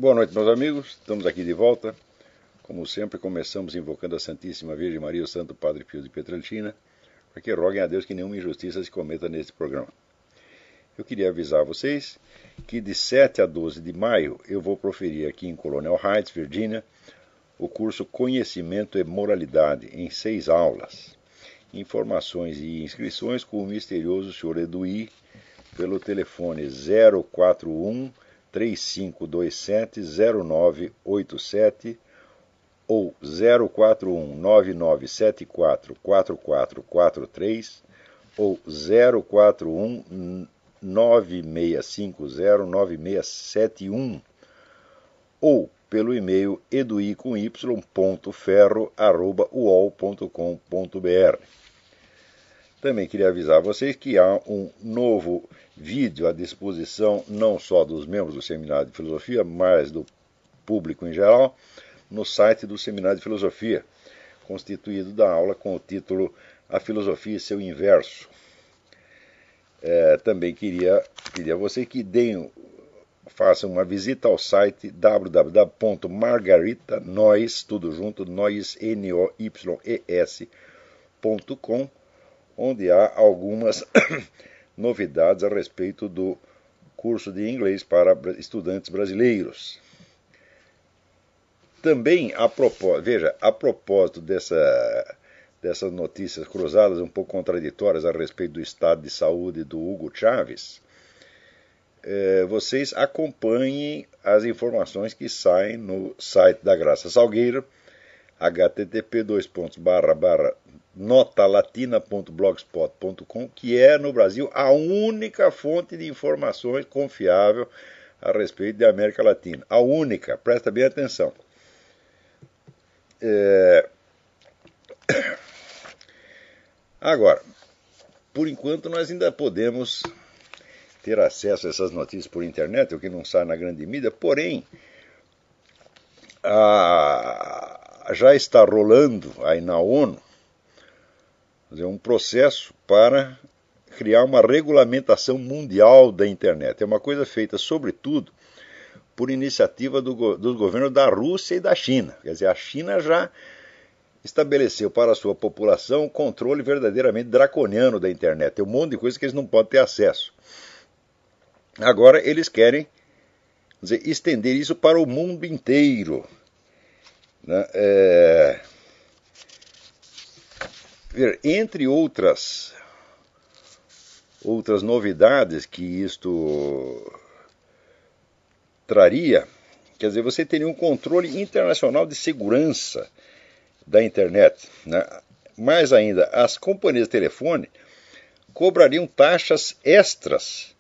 Boa noite, meus amigos. Estamos aqui de volta. Como sempre, começamos invocando a Santíssima Virgem Maria e o Santo Padre Pio de Pietrelcina, para que roguem a Deus que nenhuma injustiça se cometa neste programa. Eu queria avisar vocês que de 7 a 12 de maio eu vou proferir aqui em Colonial Heights, Virgínia, o curso Conhecimento e Moralidade, em 6 aulas. Informações e inscrições com o misterioso Sr. Eduí pelo telefone 041 3527-0987 ou 041-9974-4443 ou 041-9650-9671 ou pelo e-mail edui.ferro@uol.com.br. Também queria avisar vocês que há um novo vídeo à disposição não só dos membros do Seminário de Filosofia, mas do público em geral, no site do Seminário de Filosofia, constituído da aula com o título A Filosofia e seu Inverso. Também queria pedir a vocês que façam uma visita ao site www.margaritanoyes, tudo junto, noyes.com, onde há algumas novidades a respeito do curso de inglês para estudantes brasileiros. Também, a propósito dessas notícias cruzadas um pouco contraditórias a respeito do estado de saúde do Hugo Chávez, vocês acompanhem as informações que saem no site da Graça Salgueiro, http://notalatina.blogspot.com, que é, no Brasil, a única fonte de informações confiável a respeito da América Latina. A única, presta bem atenção. Agora, por enquanto nós ainda podemos ter acesso a essas notícias por internet, o que não sai na grande mídia, porém, já está rolando aí na ONU um processo para criar uma regulamentação mundial da internet. É uma coisa feita, sobretudo, por iniciativa dos governos da Rússia e da China. Quer dizer, a China já estabeleceu para a sua população um controle verdadeiramente draconiano da internet. Tem um monte de coisa que eles não podem ter acesso. Agora eles querem estender isso para o mundo inteiro. Entre outras novidades que isto traria, quer dizer, você teria um controle internacional de segurança da internet. Mais ainda, as companhias de telefone cobrariam taxas extras,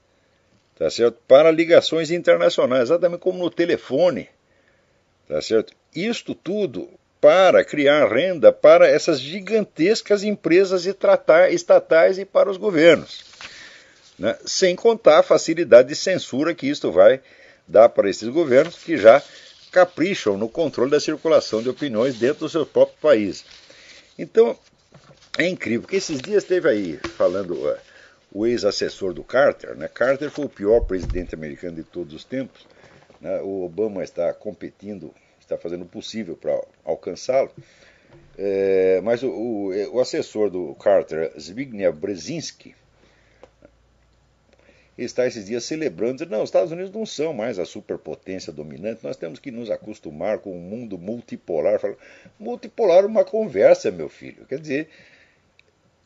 tá certo? Para ligações internacionais, exatamente como no telefone. Tá certo? Isto tudo para criar renda para essas gigantescas empresas estatais e para os governos. Sem contar a facilidade de censura que isto vai dar para esses governos que já capricham no controle da circulação de opiniões dentro do seu próprio país. Então, é incrível, porque esses dias esteve aí falando o ex-assessor do Carter. Carter foi o pior presidente americano de todos os tempos. O Obama está competindo, está fazendo o possível para alcançá-lo. Mas o assessor do Carter, Zbigniew Brzezinski, está esses dias celebrando, dizendo, não, os Estados Unidos não são mais a superpotência dominante, nós temos que nos acostumar com um mundo multipolar. Multipolar é uma conversa, meu filho. Quer dizer,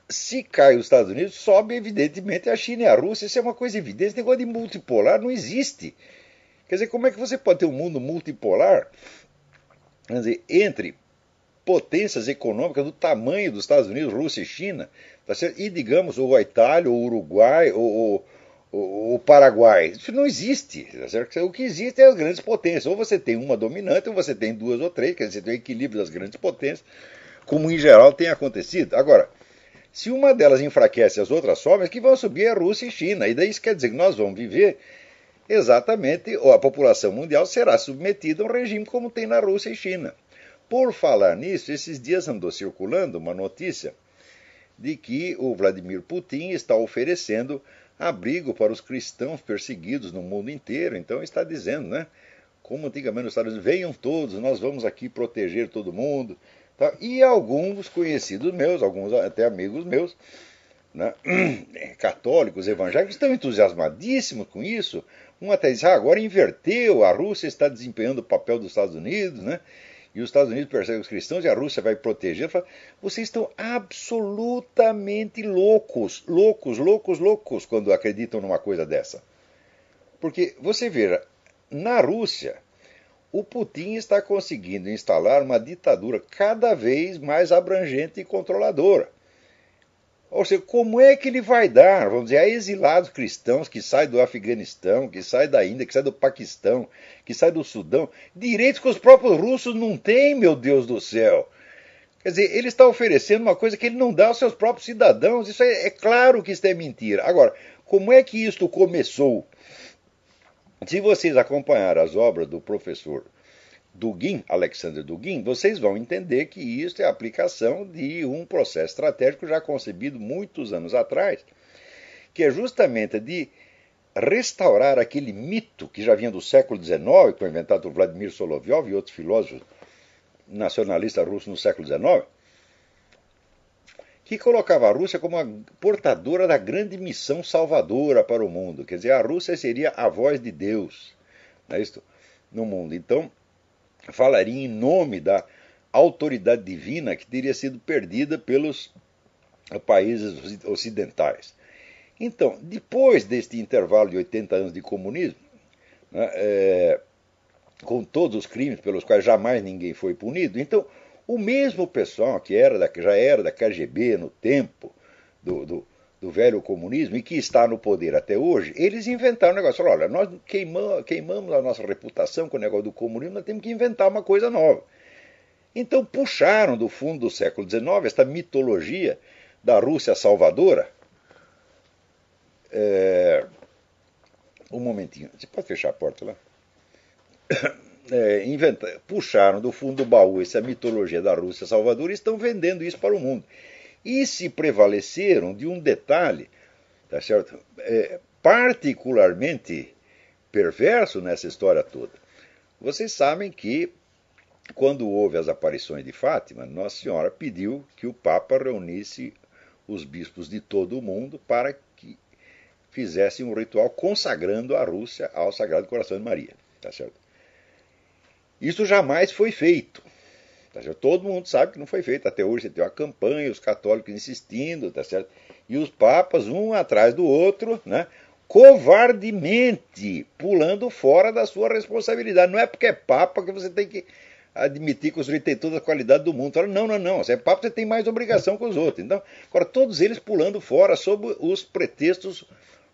se cai os Estados Unidos, sobe evidentemente a China e a Rússia. Isso é uma coisa evidente. Esse negócio de multipolar não existe. Quer dizer, como é que você pode ter um mundo multipolar, quer dizer, entre potências econômicas do tamanho dos Estados Unidos, Rússia e China, tá certo? E, digamos, ou a Itália, ou o Uruguai, ou o Paraguai? Isso não existe. Tá certo? O que existe é as grandes potências. Ou você tem uma dominante, ou você tem duas ou três, quer dizer, você tem o equilíbrio das grandes potências, como em geral tem acontecido. Agora, se uma delas enfraquece, as outras sobem, que vão subir é a Rússia e China. E daí isso quer dizer que nós vamos viver exatamente, ou a população mundial será submetida a um regime como tem na Rússia e China. Por falar nisso, esses dias andou circulando uma notícia de que o Vladimir Putin está oferecendo abrigo para os cristãos perseguidos no mundo inteiro. Então está dizendo, como antigamente nos Estados Unidos, venham todos, nós vamos aqui proteger todo mundo. Tá? E alguns conhecidos meus, alguns até amigos meus, né, católicos, evangélicos, estão entusiasmadíssimos com isso. Um até diz, agora inverteu, a Rússia está desempenhando o papel dos Estados Unidos, né? E os Estados Unidos perseguem os cristãos e a Rússia vai proteger. Falo, vocês estão absolutamente loucos, loucos, loucos, loucos quando acreditam numa coisa dessa. Porque você veja, na Rússia, o Putin está conseguindo instalar uma ditadura cada vez mais abrangente e controladora. Ou seja, como é que ele vai dar, vamos dizer, a exilados cristãos que saem do Afeganistão, que saem da Índia, que saem do Paquistão, que saem do Sudão, direitos que os próprios russos não têm, meu Deus do céu. Quer dizer, ele está oferecendo uma coisa que ele não dá aos seus próprios cidadãos. Isso é claro que isso é mentira. Agora, como é que isto começou? Se vocês acompanharem as obras do professor Dugin, Alexander Dugin, vocês vão entender que isso é a aplicação de um processo estratégico já concebido muitos anos atrás, que é justamente de restaurar aquele mito que já vinha do século XIX, que foi inventado por Vladimir Solovyov e outros filósofos nacionalistas russos no século XIX, que colocava a Rússia como a portadora da grande missão salvadora para o mundo. Quer dizer, a Rússia seria a voz de Deus, não é isso? No mundo. Então, falaria em nome da autoridade divina que teria sido perdida pelos países ocidentais. Então, depois deste intervalo de 80 anos de comunismo, né, com todos os crimes pelos quais jamais ninguém foi punido, então o mesmo pessoal que já era da KGB no tempo do velho comunismo e que está no poder até hoje, eles inventaram um negócio. Falaram, olha, nós queimamos a nossa reputação com o negócio do comunismo, nós temos que inventar uma coisa nova. Então puxaram do fundo do século XIX esta mitologia da Rússia salvadora. Um momentinho, você pode fechar a porta lá? Puxaram do fundo do baú essa mitologia da Rússia salvadora e estão vendendo isso para o mundo. E se prevaleceram de um detalhe, tá certo? Particularmente perverso nessa história toda. Vocês sabem que, quando houve as aparições de Fátima, Nossa Senhora pediu que o Papa reunisse os bispos de todo o mundo para que fizessem um ritual consagrando a Rússia ao Sagrado Coração de Maria. Tá certo? Isso jamais foi feito. Tá certo? Todo mundo sabe que não foi feito. Até hoje você tem uma campanha, os católicos insistindo, tá certo? E os papas, um atrás do outro, né, covardemente pulando fora da sua responsabilidade. Não é porque é papa que você tem que admitir que o sujeito tem toda a qualidade do mundo. Fala, não, não, não. Você é papa, você tem mais obrigação que os outros. Então, agora, todos eles pulando fora sob os pretextos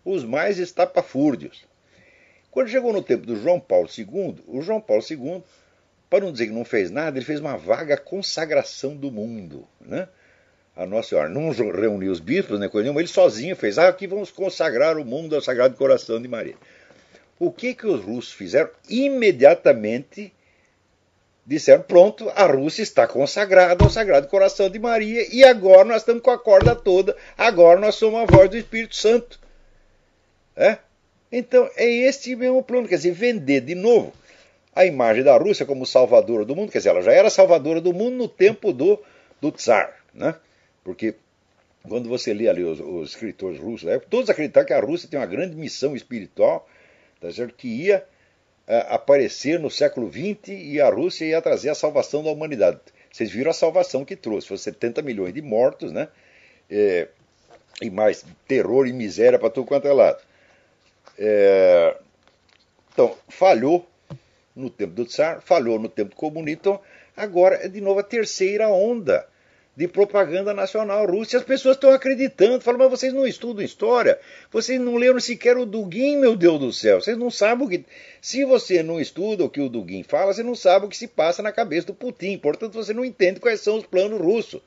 os mais estapafúrdios. Quando chegou no tempo do João Paulo II, o João Paulo II, para não dizer que não fez nada, ele fez uma vaga consagração do mundo, né? A Nossa Senhora não reuniu os bispos, nem coisa nenhuma, ele sozinho fez, aqui vamos consagrar o mundo ao Sagrado Coração de Maria. O que os russos fizeram? Imediatamente disseram, pronto, a Rússia está consagrada ao Sagrado Coração de Maria e agora nós estamos com a corda toda, agora nós somos a voz do Espírito Santo. Então é este mesmo plano, quer dizer, vender de novo a imagem da Rússia como salvadora do mundo, quer dizer, ela já era salvadora do mundo no tempo do Tsar, né? Porque quando você lê ali os escritores russos, todos acreditaram que a Rússia tem uma grande missão espiritual, tá certo? Que ia aparecer no século XX e a Rússia ia trazer a salvação da humanidade. Vocês viram a salvação que trouxe, foram 70 milhões de mortos, né? E mais terror e miséria para tudo quanto é lado. Então, falhou no tempo do Tsar, falhou no tempo do comunismo, então agora é de novo a terceira onda de propaganda nacional russa. E as pessoas estão acreditando, falam, mas vocês não estudam história, vocês não leram sequer o Dugin, meu Deus do céu, vocês não sabem o que... Se você não estuda o que o Dugin fala, você não sabe o que se passa na cabeça do Putin, portanto você não entende quais são os planos russos.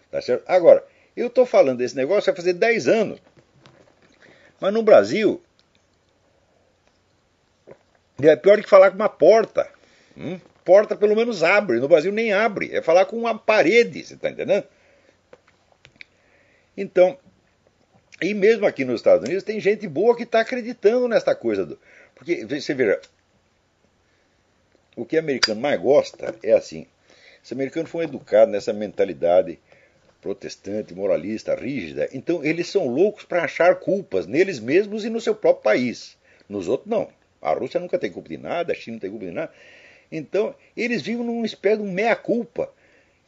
Tá certo? Agora, eu estou falando desse negócio vai fazer 10 anos, mas no Brasil é pior que falar com uma porta. Porta pelo menos abre, no Brasil nem abre, é falar com uma parede, você está entendendo? Então, e mesmo aqui nos Estados Unidos tem gente boa que está acreditando nesta coisa. Porque, você veja, o que o americano mais gosta é assim. Os americanos foram educados nessa mentalidade protestante, moralista, rígida. Então eles são loucos para achar culpas neles mesmos e no seu próprio país. Nos outros não. A Rússia nunca tem culpa de nada, a China não tem culpa de nada. Então eles vivem numa espécie de meia-culpa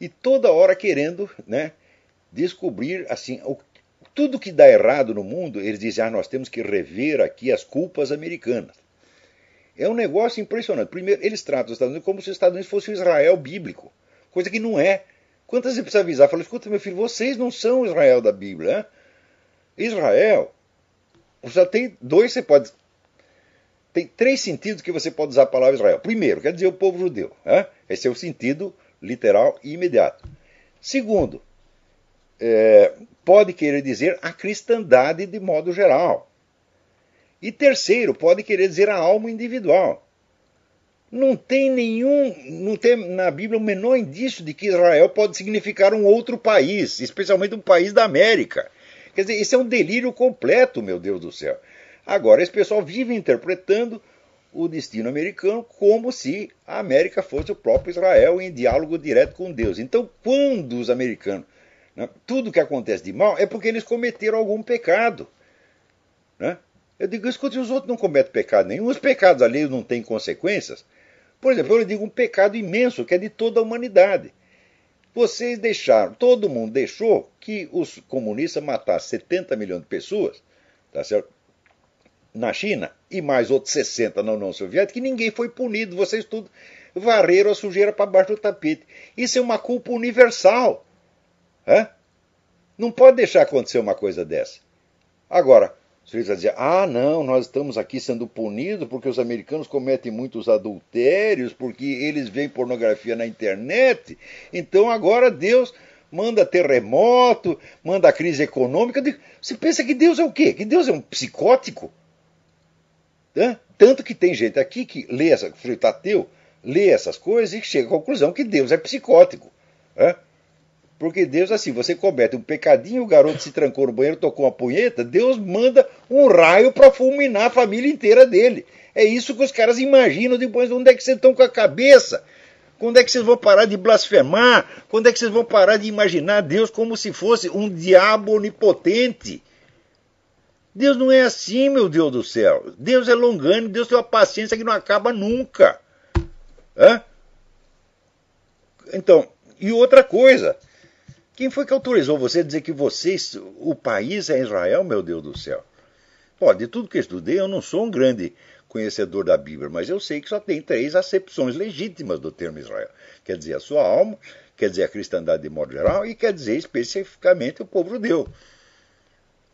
e toda hora querendo, né, descobrir assim tudo que dá errado no mundo. Eles dizem, nós temos que rever aqui as culpas americanas. É um negócio impressionante. Primeiro, eles tratam os Estados Unidos como se os Estados Unidos fosse o Israel bíblico, coisa que não é. Quantas vezes precisa avisar? Fala, escuta, meu filho, vocês não são o Israel da Bíblia. Hein? Israel, só tem dois, tem três sentidos que você pode usar a palavra Israel. Primeiro, quer dizer o povo judeu. Hein? Esse é o sentido literal e imediato. Segundo, pode querer dizer a cristandade de modo geral. E terceiro, pode querer dizer a alma individual. Não tem na Bíblia o menor indício de que Israel pode significar um outro país, especialmente um país da América. Quer dizer, isso é um delírio completo, meu Deus do céu. Agora, esse pessoal vive interpretando o destino americano como se a América fosse o próprio Israel em diálogo direto com Deus. Então, quando os americanos, né, tudo que acontece de mal é porque eles cometeram algum pecado. Né? Eu digo, escute, os outros não cometem pecado nenhum, os pecados alheios não têm consequências. Por exemplo, eu digo um pecado imenso, que é de toda a humanidade. Vocês deixaram, todo mundo deixou que os comunistas matassem 70 milhões de pessoas, tá certo? Na China, e mais outros 60 na União Soviética, e ninguém foi punido. Vocês tudo varreram a sujeira para baixo do tapete. Isso é uma culpa universal. Não pode deixar acontecer uma coisa dessa. Agora, o sujeito vai dizer, não, nós estamos aqui sendo punidos porque os americanos cometem muitos adultérios, porque eles veem pornografia na internet, então agora Deus manda terremoto, manda crise econômica. Você pensa que Deus é o quê? Que Deus é um psicótico? Tanto que tem gente aqui que lê ateu, lê essas coisas e chega à conclusão que Deus é psicótico. Porque Deus, assim, você comete um pecadinho, o garoto se trancou no banheiro, tocou uma punheta, Deus manda um raio para fulminar a família inteira dele. É isso que os caras imaginam depois. Onde é que vocês estão com a cabeça? Quando é que vocês vão parar de blasfemar? Quando é que vocês vão parar de imaginar Deus como se fosse um diabo onipotente? Deus não é assim, meu Deus do céu. Deus é longânimo, Deus tem uma paciência que não acaba nunca. Então, e outra coisa... Quem foi que autorizou você a dizer que o país é Israel, meu Deus do céu? De tudo que eu estudei, eu não sou um grande conhecedor da Bíblia, mas eu sei que só tem 3 acepções legítimas do termo Israel. Quer dizer a sua alma, quer dizer a cristandade de modo geral e quer dizer especificamente o povo judeu.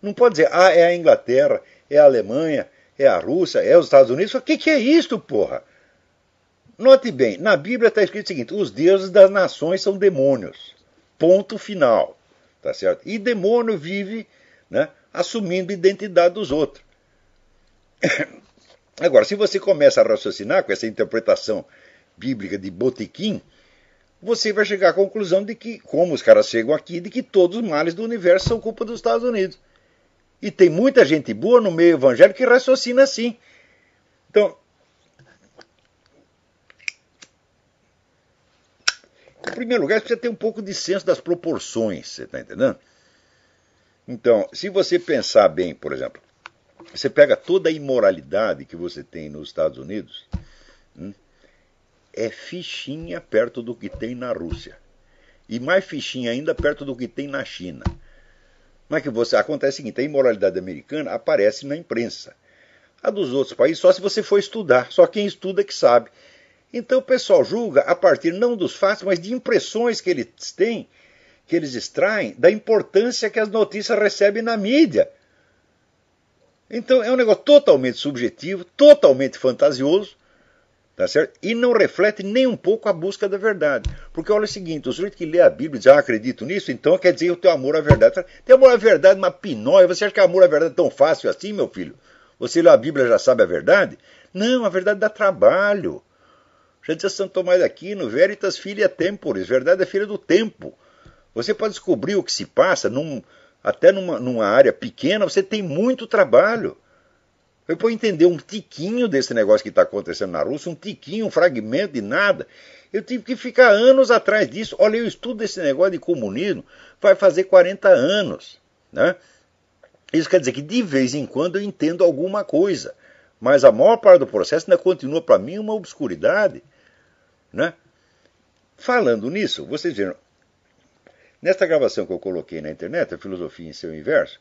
Não pode dizer, é a Inglaterra, é a Alemanha, é a Rússia, é os Estados Unidos. O que é isto, porra? Note bem, na Bíblia está escrito o seguinte, os deuses das nações são demônios. Ponto final, tá certo? E demônio vive, né, assumindo a identidade dos outros. Agora, se você começa a raciocinar com essa interpretação bíblica de botequim, você vai chegar à conclusão de que, como os caras chegam aqui, de que todos os males do universo são culpa dos Estados Unidos. E tem muita gente boa no meio evangélico que raciocina assim. Então, em primeiro lugar, você precisa ter um pouco de senso das proporções, você está entendendo? Então, se você pensar bem, por exemplo, você pega toda a imoralidade que você tem nos Estados Unidos, é fichinha perto do que tem na Rússia. E mais fichinha ainda perto do que tem na China. Mas acontece o seguinte, a imoralidade americana aparece na imprensa. A dos outros países só se você for estudar, só quem estuda que sabe. Então o pessoal julga a partir não dos fatos, mas de impressões que eles têm, que eles extraem da importância que as notícias recebem na mídia. Então é um negócio totalmente subjetivo, totalmente fantasioso, tá certo? E não reflete nem um pouco a busca da verdade. Porque olha o seguinte, o sujeito que lê a Bíblia diz, acredito nisso, então quer dizer o teu amor à verdade. Tem amor à verdade, uma pinóia, você acha que amor à verdade é tão fácil assim, meu filho? Você lê a Bíblia e já sabe a verdade? Não, a verdade dá trabalho. Já dizia Santo Tomás de Aquino, veritas filia temporis, verdade é filha do tempo. Você pode descobrir o que se passa, até numa área pequena, você tem muito trabalho. Para entender um tiquinho desse negócio que está acontecendo na Rússia, um tiquinho, um fragmento de nada, eu tive que ficar anos atrás disso. Olha, eu estudo esse negócio de comunismo, vai fazer 40 anos. Né? Isso quer dizer que de vez em quando eu entendo alguma coisa, mas a maior parte do processo ainda continua para mim uma obscuridade. Né? Falando nisso, vocês viram, nesta gravação que eu coloquei na internet, a Filosofia em Seu Inverso,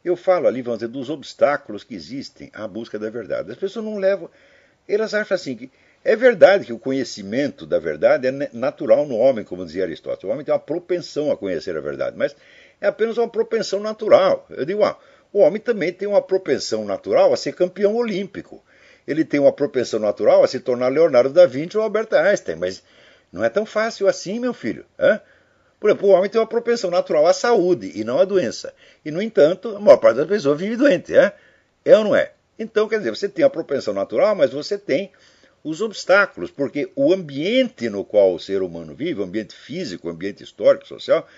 eu falo ali, vamos dizer, dos obstáculos que existem à busca da verdade. As pessoas não levam. Elas acham assim que é verdade que o conhecimento da verdade é natural no homem, como dizia Aristóteles. O homem tem uma propensão a conhecer a verdade, mas é apenas uma propensão natural. Eu digo, o homem também tem uma propensão natural a ser campeão olímpico. Ele tem uma propensão natural a se tornar Leonardo da Vinci ou Albert Einstein, mas não é tão fácil assim, meu filho. Por exemplo, o homem tem uma propensão natural à saúde e não à doença. E, no entanto, a maior parte das pessoas vive doente. É ou não é? Então, quer dizer, você tem a propensão natural, mas você tem os obstáculos, porque o ambiente no qual o ser humano vive, o ambiente físico, o ambiente histórico, social,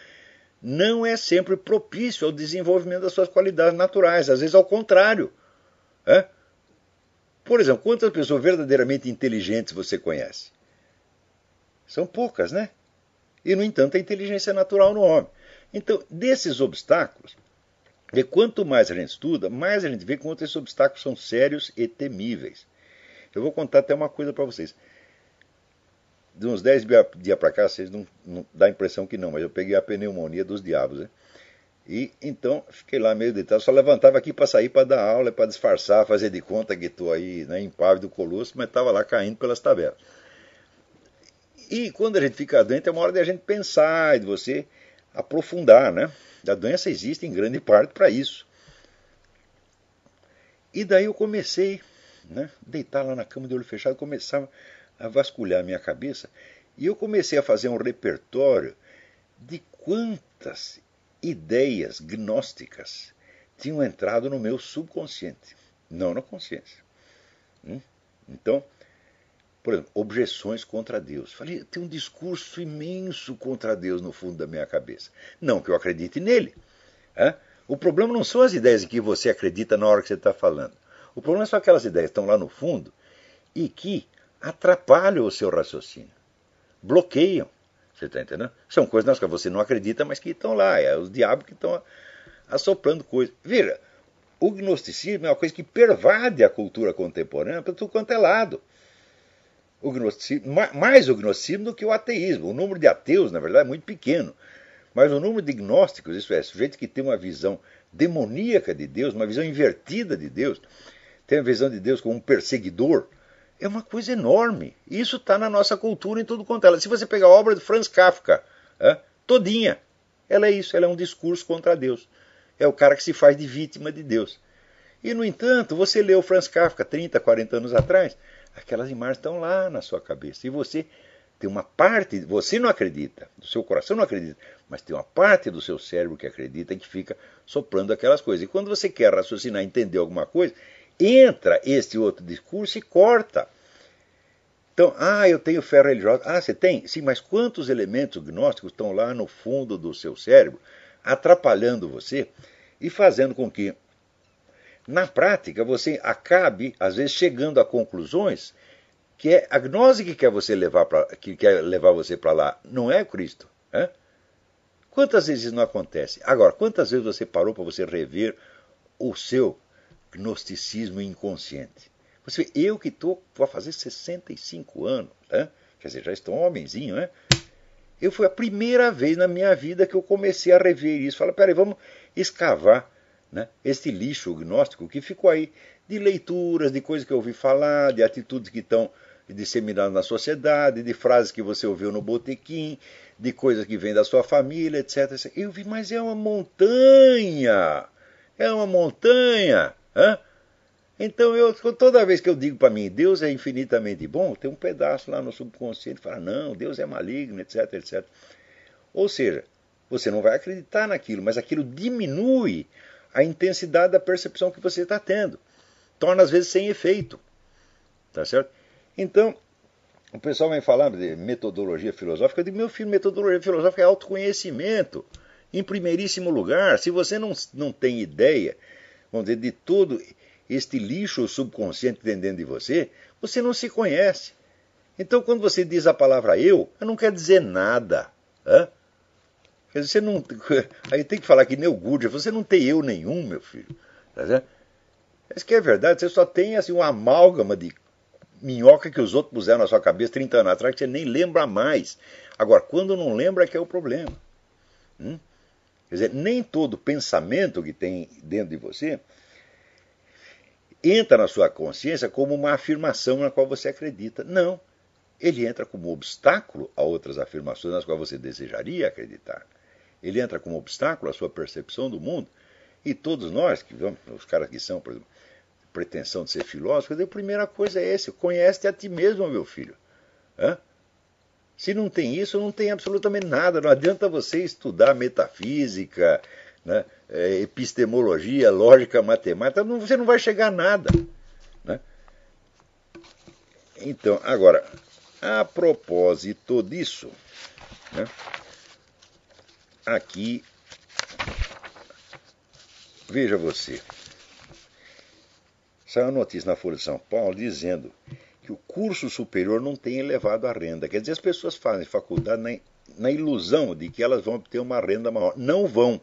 não é sempre propício ao desenvolvimento das suas qualidades naturais. Às vezes, ao contrário. Por exemplo, quantas pessoas verdadeiramente inteligentes você conhece? São poucas, né? E, no entanto, a inteligência é natural no homem. Então, desses obstáculos, quanto mais a gente estuda, mais a gente vê quanto esses obstáculos são sérios e temíveis. Eu vou contar até uma coisa para vocês. De uns 10 dias para cá, vocês não dá a impressão que não, mas eu peguei a pneumonia dos diabos. Né? E então fiquei lá meio deitado, só levantava aqui para sair para dar aula, para disfarçar, fazer de conta que estou aí, né, impávido, colosso, mas estava lá caindo pelas tabelas. E quando a gente fica doente, é uma hora de a gente pensar, de você aprofundar, né? A doença existe em grande parte para isso. E daí eu comecei, né, deitar lá na cama de olho fechado, começava a vasculhar a minha cabeça, e eu comecei a fazer um repertório de quantas ideias gnósticas tinham entrado no meu subconsciente, não na consciência. Então, por exemplo, objeções contra Deus. Falei, tem um discurso imenso contra Deus no fundo da minha cabeça. Não que eu acredite nele. O problema não são as ideias em que você acredita na hora que você está falando. O problema são aquelas ideias que estão lá no fundo e que atrapalham o seu raciocínio. Bloqueiam. Você está entendendo? São coisas nas quais você não acredita, mas que estão lá. É os diabos que estão assoprando coisas. Vira, o gnosticismo é uma coisa que pervade a cultura contemporânea para tudo quanto é lado. O gnosticismo, mais o gnosticismo do que o ateísmo. O número de ateus, na verdade, é muito pequeno. Mas o número de gnósticos, isso é, sujeitos que têm uma visão demoníaca de Deus, uma visão invertida de Deus, tem a visão de Deus como um perseguidor, é uma coisa enorme. Isso está na nossa cultura em tudo quanto ela. Se você pegar a obra de Franz Kafka, todinha, ela é isso, ela é um discurso contra Deus. É o cara que se faz de vítima de Deus. E, no entanto, você leu Franz Kafka 30, 40 anos atrás, aquelas imagens estão lá na sua cabeça. E você tem uma parte, você não acredita, do seu coração não acredita, mas tem uma parte do seu cérebro que acredita e que fica soprando aquelas coisas. E quando você quer raciocinar, entender alguma coisa, entra este outro discurso e corta. Então, eu tenho fé religiosa. Você tem? Sim, mas quantos elementos gnósticos estão lá no fundo do seu cérebro, atrapalhando você e fazendo com que, na prática, você acabe, às vezes, chegando a conclusões que é a gnose que quer levar você para lá, não é Cristo. Quantas vezes isso não acontece? Agora, quantas vezes você parou para você rever o seu gnosticismo inconsciente? Você vê, eu que estou a fazer 65 anos, quer dizer, já estou um homenzinho, né? Foi a primeira vez na minha vida que eu comecei a rever isso. Falei, peraí, vamos escavar, né, este lixo gnóstico que ficou aí de leituras, de coisas que eu ouvi falar, de atitudes que estão disseminadas na sociedade, de frases que você ouviu no botequim, de coisas que vêm da sua família, etc. Eu vi, mas é uma montanha! É uma montanha! Então, toda vez que eu digo para mim, Deus é infinitamente bom, tem um pedaço lá no subconsciente que fala, não, Deus é maligno, etc, etc. Ou seja, você não vai acreditar naquilo, mas aquilo diminui a intensidade da percepção que você está tendo. Torna, às vezes, sem efeito. Tá certo? Então, o pessoal vem falar de metodologia filosófica. Eu digo, meu filho, metodologia filosófica é autoconhecimento. Em primeiríssimo lugar, se você não tem ideia, vamos dizer, de tudo, este lixo subconsciente dentro de você, você não se conhece. Então, quando você diz a palavra eu não quer dizer nada. Quer dizer, você não... Aí tem que falar que nem o Gurdjieff, você não tem eu nenhum, meu filho. Tá certo? Isso que é verdade, você só tem assim, uma amálgama de minhoca que os outros puseram na sua cabeça 30 anos atrás, que você nem lembra mais. Agora, quando não lembra é que é o problema. Quer dizer, nem todo pensamento que tem dentro de você entra na sua consciência como uma afirmação na qual você acredita. Não. Ele entra como obstáculo a outras afirmações nas quais você desejaria acreditar. Ele entra como obstáculo à sua percepção do mundo. E todos nós, os caras que são, por exemplo, pretensão de ser filósofo, a primeira coisa é essa: conhece-te a ti mesmo, meu filho. Se não tem isso, não tem absolutamente nada. Não adianta você estudar metafísica, né, epistemologia, lógica, matemática, você não vai chegar a nada. Né? Então, agora, a propósito disso, né, aqui, veja você, saiu uma notícia na Folha de São Paulo dizendo que o curso superior não tem elevado a renda. Quer dizer, as pessoas fazem faculdade na ilusão de que elas vão obter uma renda maior. Não vão.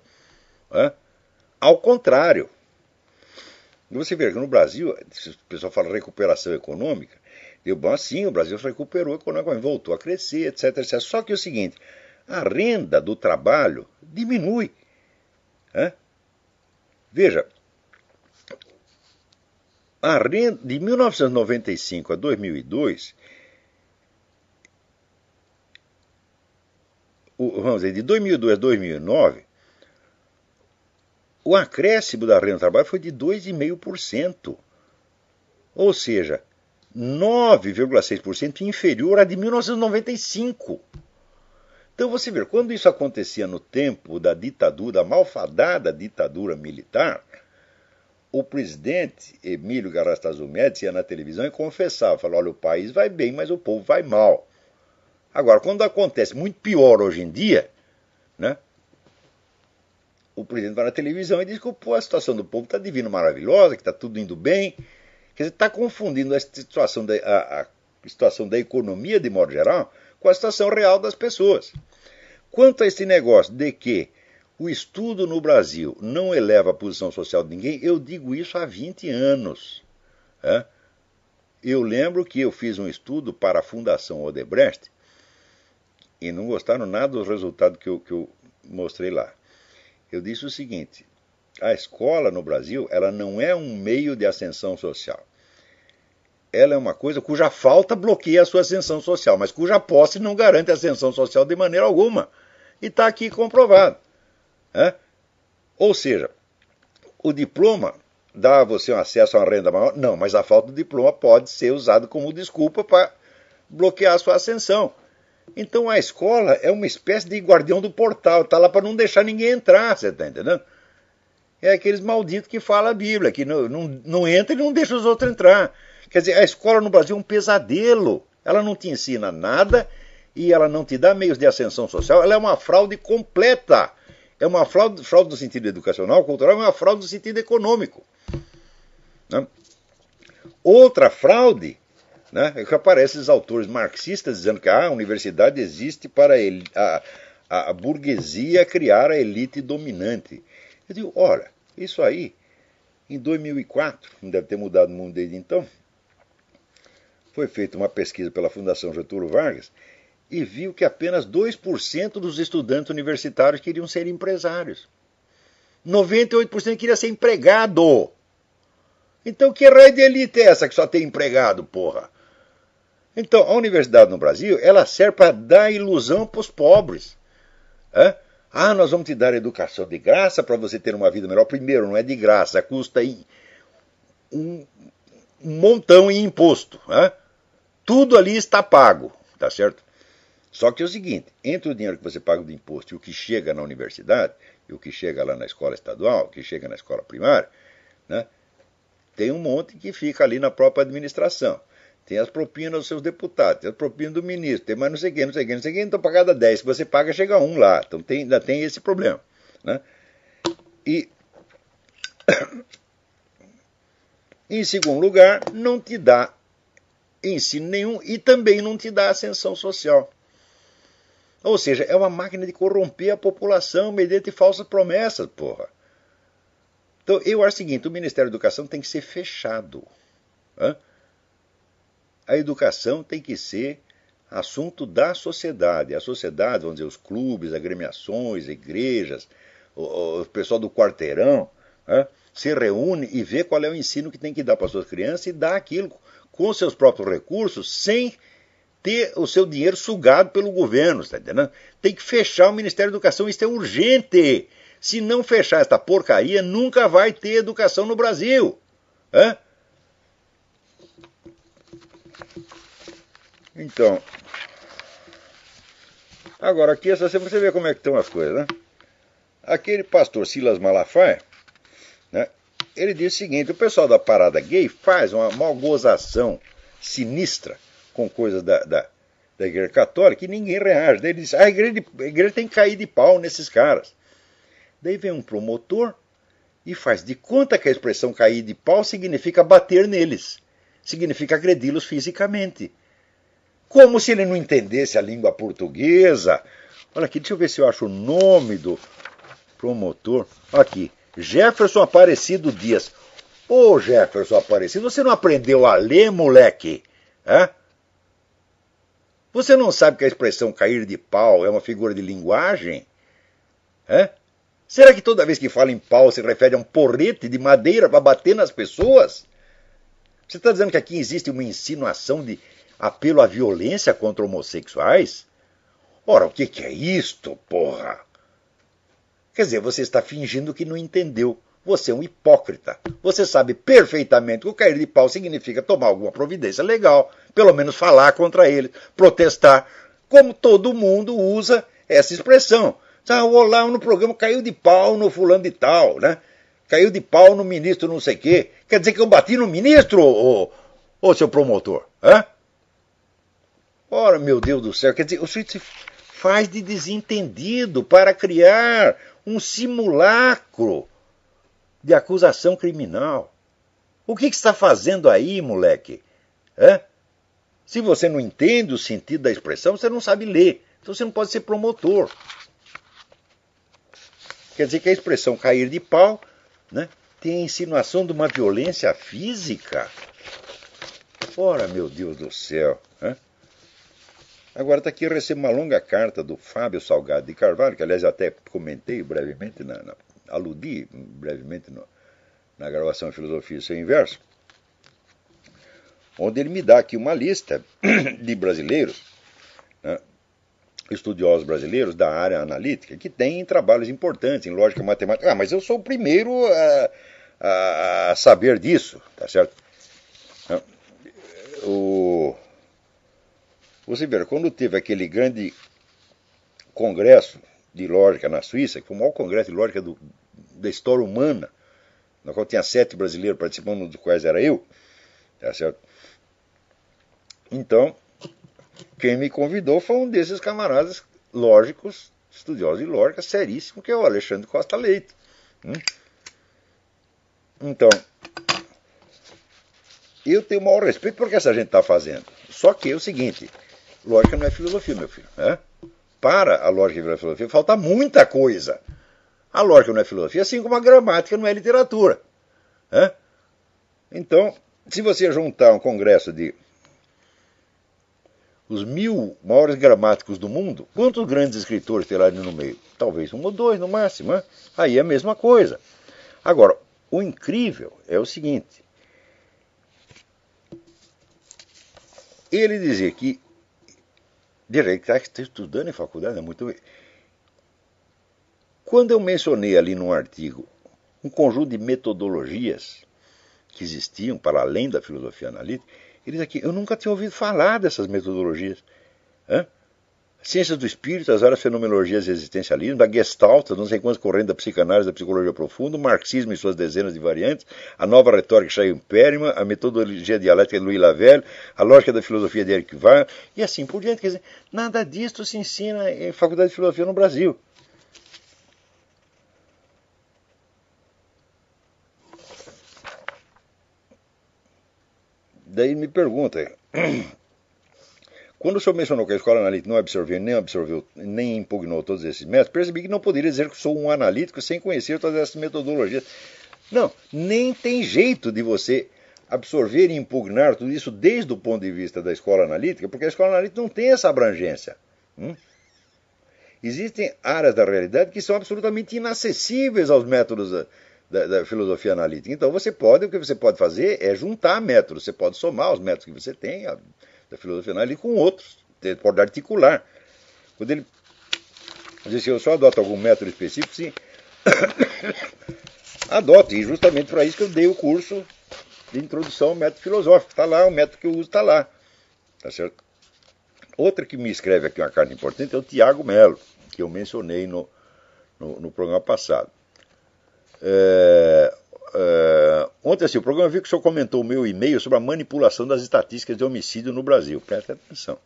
Ao contrário. Você vê que no Brasil, o pessoal fala recuperação econômica, bom, sim, o Brasil se recuperou economicamente, voltou a crescer, etc, etc. Só que é o seguinte, a renda do trabalho diminui. Veja, a renda de 1995 a 2002, vamos dizer, de 2002 a 2009, o acréscimo da renda do trabalho foi de 2,5%. Ou seja, 9,6% inferior à de 1995. Então você vê, quando isso acontecia no tempo da ditadura, da malfadada ditadura militar, o presidente Emílio Garrastazu Médici ia na televisão e confessava, falava, olha, o país vai bem, mas o povo vai mal. Agora, quando acontece muito pior hoje em dia, né, o presidente vai na televisão e diz que a situação do povo está divina, maravilhosa, que está tudo indo bem. Quer dizer, está confundindo a situação da economia, de modo geral, com a situação real das pessoas. Quanto a esse negócio de que o estudo no Brasil não eleva a posição social de ninguém, eu digo isso há 20 anos. Eu lembro que eu fiz um estudo para a Fundação Odebrecht e não gostaram nada dos resultados que eu mostrei lá. Eu disse o seguinte: a escola no Brasil, ela não é um meio de ascensão social. Ela é uma coisa cuja falta bloqueia a sua ascensão social, mas cuja posse não garante a ascensão social de maneira alguma. E está aqui comprovado. Ou seja, o diploma dá a você um acesso a uma renda maior? Não, mas a falta do diploma pode ser usado como desculpa para bloquear a sua ascensão. Então a escola é uma espécie de guardião do portal, está lá para não deixar ninguém entrar, você está entendendo? É aqueles malditos que falam a Bíblia, que não entra e não deixa os outros entrar. Quer dizer, a escola no Brasil é um pesadelo. Ela não te ensina nada e ela não te dá meios de ascensão social. Ela é uma fraude completa. É uma fraude no sentido educacional, cultural, é uma fraude no sentido econômico. Né? Outra fraude, né, é que aparecem os autores marxistas dizendo que a universidade existe para a burguesia criar a elite dominante. Eu digo, ora, isso aí, em 2004, não deve ter mudado o mundo desde então, foi feita uma pesquisa pela Fundação Getúlio Vargas e viu que apenas 2% dos estudantes universitários queriam ser empresários. 98% queria ser empregado. Então que raio de elite é essa que só tem empregado, porra? Então, a universidade no Brasil, ela serve para dar ilusão para os pobres. Nós vamos te dar educação de graça para você ter uma vida melhor. Primeiro, não é de graça, custa um montão em imposto. Tudo ali está pago, tá certo? Só que é o seguinte, entre o dinheiro que você paga de imposto e o que chega na universidade, e o que chega lá na escola estadual, o que chega na escola primária, né, tem um monte que fica ali na própria administração. Tem as propinas dos seus deputados, tem as propinas do ministro, tem mais não sei o que, então para cada 10 que você paga, chega um lá. Então ainda tem esse problema. Né? E Em segundo lugar, não te dá ensino nenhum e também não te dá ascensão social. Ou seja, é uma máquina de corromper a população mediante falsas promessas, porra. Então, eu acho o seguinte, o Ministério da Educação tem que ser fechado. A educação tem que ser assunto da sociedade. A sociedade, vamos dizer, os clubes, agremiações, igrejas, o pessoal do quarteirão, se reúne e vê qual é o ensino que tem que dar para as suas crianças e dá aquilo com seus próprios recursos, sem ter o seu dinheiro sugado pelo governo, está entendendo? Tem que fechar o Ministério da Educação, isso é urgente. Se não fechar esta porcaria, nunca vai ter educação no Brasil. Então, agora aqui, você vê como é que estão as coisas, né? Aquele pastor Silas Malafaia, né, ele diz o seguinte, o pessoal da parada gay faz uma malgozação sinistra com coisas da Igreja Católica e ninguém reage. Daí ele diz, a igreja tem que cair de pau nesses caras. Daí vem um promotor e faz de conta que a expressão cair de pau significa bater neles, significa agredi-los fisicamente. Como se ele não entendesse a língua portuguesa. Olha aqui, deixa eu ver se eu acho o nome do promotor. Aqui, Jefferson Aparecido Dias. Ô Jefferson Aparecido, você não aprendeu a ler, moleque? Você não sabe que a expressão cair de pau é uma figura de linguagem? Será que toda vez que fala em pau se refere a um porrete de madeira para bater nas pessoas? Você está dizendo que aqui existe uma insinuação de apelo à violência contra homossexuais? Ora, o que é isto, porra? Quer dizer, você está fingindo que não entendeu. Você é um hipócrita. Você sabe perfeitamente que o cair de pau significa tomar alguma providência legal, pelo menos falar contra ele, protestar, como todo mundo usa essa expressão. Olá, no programa caiu de pau no fulano de tal, né? Caiu de pau no ministro não sei o quê. Quer dizer que eu bati no ministro, ô seu promotor? Ora, meu Deus do céu, quer dizer, o sujeito se faz de desentendido para criar um simulacro de acusação criminal. O que está fazendo aí, moleque? Se você não entende o sentido da expressão, você não sabe ler. Então você não pode ser promotor. Quer dizer que a expressão cair de pau, né, tem a insinuação de uma violência física. Ora, meu Deus do céu. Agora está aqui, eu recebo uma longa carta do Fábio Salgado de Carvalho, que aliás eu até comentei brevemente, aludi brevemente na gravação de Filosofia e seu Inverso, onde ele me dá aqui uma lista de brasileiros, né, estudiosos brasileiros da área analítica, que têm trabalhos importantes em lógica matemática. Mas eu sou o primeiro a saber disso, tá certo? Você vê, quando teve aquele grande congresso de lógica na Suíça, que foi o maior congresso de lógica da história humana, na qual tinha 7 brasileiros participando, dos quais era eu, tá certo? Então, quem me convidou foi um desses camaradas lógicos, estudiosos de lógica, seríssimo, que é o Alexandre Costa Leite. Então, eu tenho o maior respeito por que essa gente está fazendo. Só que é o seguinte, lógica não é filosofia, meu filho. Para a lógica e a filosofia falta muita coisa. A lógica não é filosofia, assim como a gramática não é literatura. Então, se você juntar um congresso de os 1000 maiores gramáticos do mundo, quantos grandes escritores terá ali no meio? Talvez 1 ou 2 no máximo. Aí é a mesma coisa. Agora, o incrível é o seguinte. Ele dizia que está estudando em faculdade, é muito bem. Quando eu mencionei ali num artigo um conjunto de metodologias que existiam para além da filosofia analítica, ele diz aqui, eu nunca tinha ouvido falar dessas metodologias. Ciências do espírito, as várias fenomenologias e existencialismo, da Gestalt, não sei quantas correntes da psicanálise, da psicologia profunda, o marxismo e suas dezenas de variantes, a nova retórica de Chaim Perryman, a metodologia dialética de Louis Lavelle, a lógica da filosofia de Eric Weil, e assim por diante. Quer dizer, nada disto se ensina em faculdade de filosofia no Brasil. daí ele me pergunta, quando o senhor mencionou que a escola analítica não absorveu, nem impugnou todos esses métodos, percebi que não poderia dizer que sou um analítico sem conhecer todas essas metodologias. Não, nem tem jeito de você absorver e impugnar tudo isso desde o ponto de vista da escola analítica, porque a escola analítica não tem essa abrangência. Existem áreas da realidade que são absolutamente inacessíveis aos métodos da filosofia analítica. Então o que você pode fazer é juntar métodos, você pode somar os métodos que você tem da filosofia analítica com outros, você pode articular. Quando ele diz assim, eu só adoto algum método específico, sim, adoto, e justamente para isso que eu dei o curso de introdução ao método filosófico. Está lá, o método que eu uso está lá. Tá certo? Outra que me escreve aqui uma carta importante é o Tiago Melo, que eu mencionei no programa passado. Ontem, assim, o programa viu que o senhor comentou o meu e-mail sobre a manipulação das estatísticas de homicídio no Brasil. Presta atenção.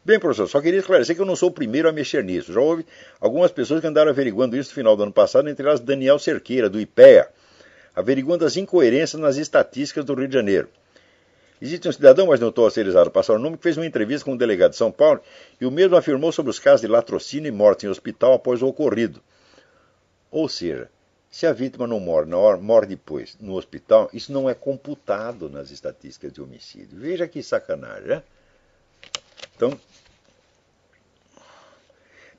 Bem, professor, só queria esclarecer que eu não sou o primeiro a mexer nisso. Já houve algumas pessoas que andaram averiguando isso no final do ano passado, entre elas Daniel Cerqueira, do IPEA, averiguando as incoerências nas estatísticas do Rio de Janeiro. Existe um cidadão, mas não estou autorizado a passar o nome, que fez uma entrevista com um delegado de São Paulo e o mesmo afirmou sobre os casos de latrocínio e morte em hospital após o ocorrido. Ou seja, se a vítima não morre na hora, morre depois no hospital, isso não é computado nas estatísticas de homicídio. Veja que sacanagem, né? Então,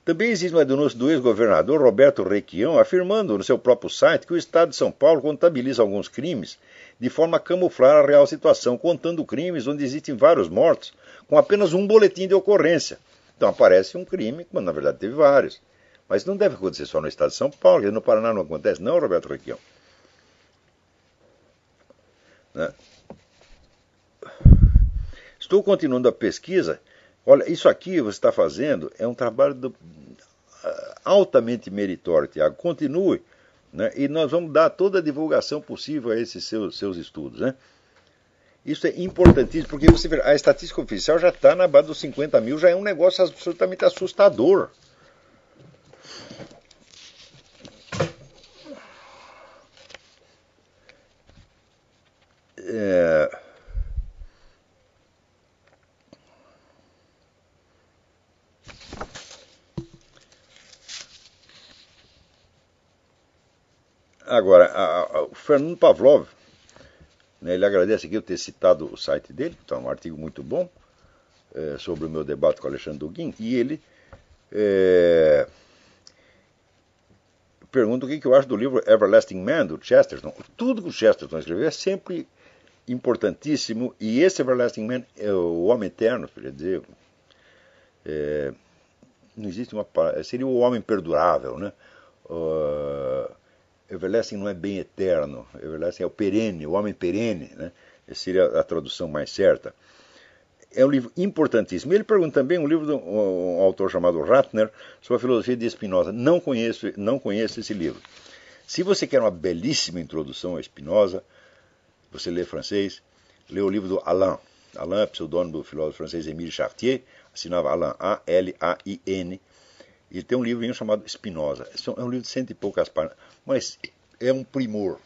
também existe uma denúncia do ex-governador Roberto Requião afirmando no seu próprio site que o Estado de São Paulo contabiliza alguns crimes de forma a camuflar a real situação, contando crimes onde existem vários mortos com apenas um boletim de ocorrência. Então aparece um crime, quando na verdade teve vários. Mas não deve acontecer só no Estado de São Paulo, porque no Paraná não acontece, não, Roberto Requião. Né? Estou continuando a pesquisa. Olha, isso aqui que você está fazendo é um trabalho altamente meritório, Tiago. Continue, né? E nós vamos dar toda a divulgação possível a esses seus estudos. Né? Isso é importantíssimo, porque você vê, a estatística oficial já está na base dos 50 mil, já é um negócio absolutamente assustador. Agora, o Fernando Pavlov, né, ele agradece aqui eu ter citado o site dele, está um artigo muito bom sobre o meu debate com o Alexandre Duguin, e ele pergunta o que eu acho do livro Everlasting Man, do Chesterton. Tudo que o Chesterton escreveu é sempre importantíssimo, e esse Everlasting Man é o Homem Eterno, quer dizer, não existe uma palavra, seria o Homem Perdurável, né? Everlasting não é bem eterno, Everlasting é o perene, o homem perene, né? Essa seria a tradução mais certa. É um livro importantíssimo. Ele pergunta também um livro de um autor chamado Ratner sobre a filosofia de Spinoza. Não conheço esse livro. Se você quer uma belíssima introdução a Spinoza, você lê francês, lê o livro do Alain. Alain é pseudônimo do filósofo francês Émile Chartier, assinava Alain, A-L-A-I-N. E tem um livrinho chamado Spinoza. É um livro de 100 e poucas páginas, mas é um primor,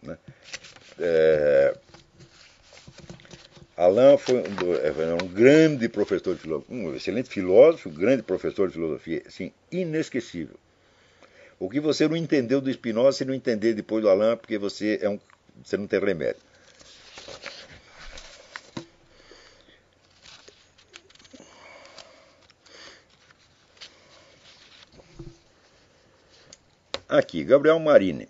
né? Alain foi um grande professor de filosofia, um excelente filósofo, um grande professor de filosofia, assim, inesquecível. O que você não entendeu do Spinoza, você não entender depois do Alain, porque você não tem remédio. Aqui, Gabriel Marini.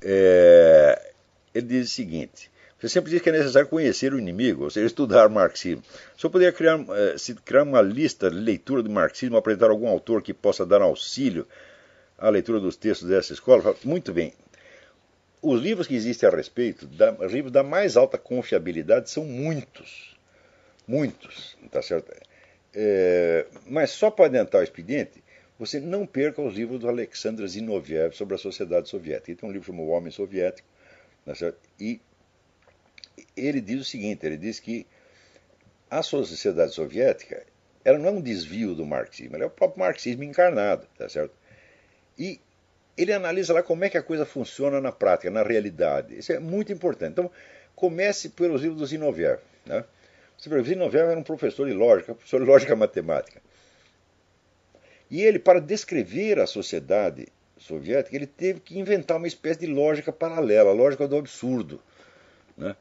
Ele diz o seguinte: você sempre diz que é necessário conhecer o inimigo, ou seja, estudar marxismo. O senhor poderia criar uma lista de leitura do marxismo, apresentar algum autor que possa dar auxílio à leitura dos textos dessa escola? Muito bem. Os livros que existem a respeito, livros da mais alta confiabilidade, são muitos. Muitos, tá certo? Mas só para adiantar o expediente, você não perca os livros do Alexander Zinoviev sobre a sociedade soviética. Ele tem um livro chamado O Homem Soviético, tá certo? E ele diz o seguinte, ele diz que a sociedade soviética, ela não é um desvio do marxismo, ela é o próprio marxismo encarnado, tá certo? E ele analisa lá como é que a coisa funciona na prática, na realidade. Isso é muito importante. Então, comece pelos livros do Zinoviev. Né? Zinoviev era um professor de lógica matemática. E ele, para descrever a sociedade soviética, ele teve que inventar uma espécie de lógica paralela, a lógica do absurdo. Né?